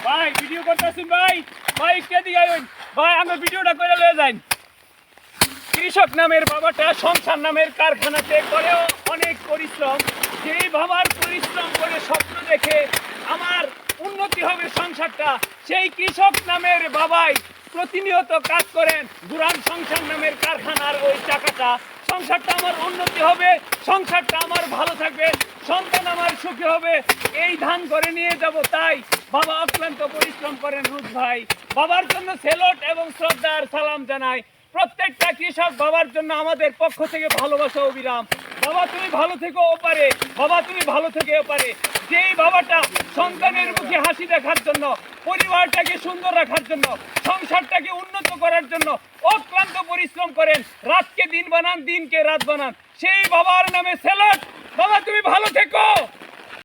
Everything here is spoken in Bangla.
ভাই ভিডিও করতেছেন ভাই ভাই কে দিকে আইন ভাই আমি ভিডিওটা করে লয়ে যাই কৃষক নামের বাবাটা সংসার নামের কারখানাতে করেও অনেক পরিশ্রম সেই বাবার পরিশ্রম করে স্বপ্ন দেখে আমার উন্নতি হবে সংসারটা সেই কৃষক নামের বাবাই প্রতিনিয়ত কাজ করেন বুড়ান সংসার নামের কারখানার ওই টাকাটা সংসারটা আমার উন্নতি হবে সংসারটা আমার ভালো থাকবে সন্তান আমার সুখী হবে এই ধান করে নিয়ে যাব তাই বাবা অক্লান্ত পরিশ্রম করেন রুদ ভাই বাবার জন্য সেলট এবং শ্রদ্ধার সালাম জানাই প্রত্যেকটা কৃষক বাবার জন্য আমাদের পক্ষ থেকে ভালোবাসা অবিরাম বাবা তুমি ভালো থেকো ওপারে বাবা তুমি ভালো থেকে ওপারে যেই বাবাটা সন্তানের মুখে হাসি দেখার জন্য পরিবারটাকে সুন্দর রাখার জন্য সংসারটাকে উন্নত করার জন্য অক্লান্ত পরিশ্রম করেন রাতকে দিন বানান দিনকে রাত বানান সেই বাবার নামে সেলট বাবা তুমি ভালো থেকো।